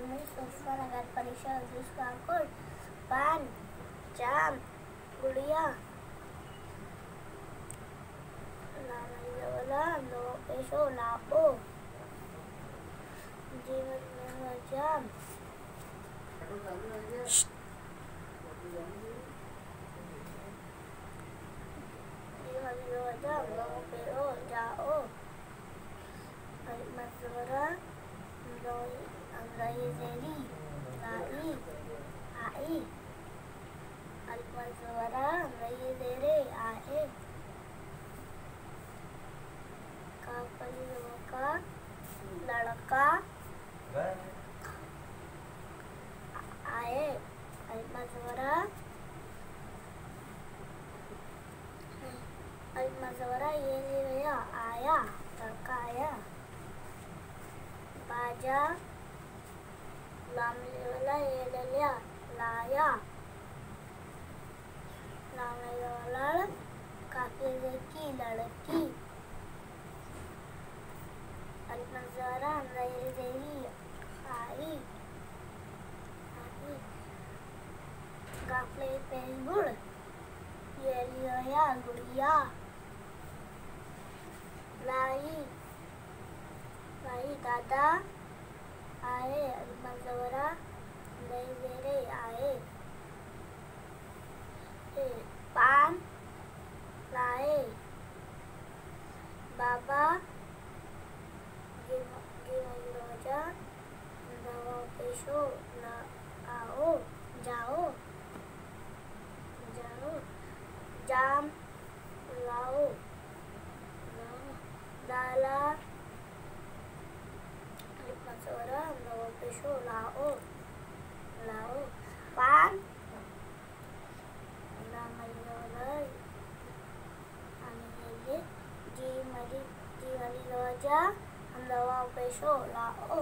Almi, Suspa, Nagar Parisha, Jus Kakul, Pan, Jam, Gulia, Lala, No Peso, Labo, Jivan Jam, Jivan Jam, No Pero, Jao, Masura, Andai Zeri, Lai, Ai, Almasura, Andai Zere, Ae, Kapali Waka, Ladaka, Ae, Almasura, ये भैया आया, लड़का आया, बाजा, लामले वाला ये ले लिया, लाया, लामले वाला काफी देखी लड़की, अलमज़ारा अंदर देवी आई, काफले पेंगुड़ ये लिया गुड़िया, लाई दादा आए, अलमज़ारा नहीं दे रहे आए, पान लाए, बाबा रोजा दवा पेशो ना आओ जाओ जाम लाओ दाला मसोरा दवा पेशो लाओ पान जी मरी रोजा हम दवा पेशो लाओ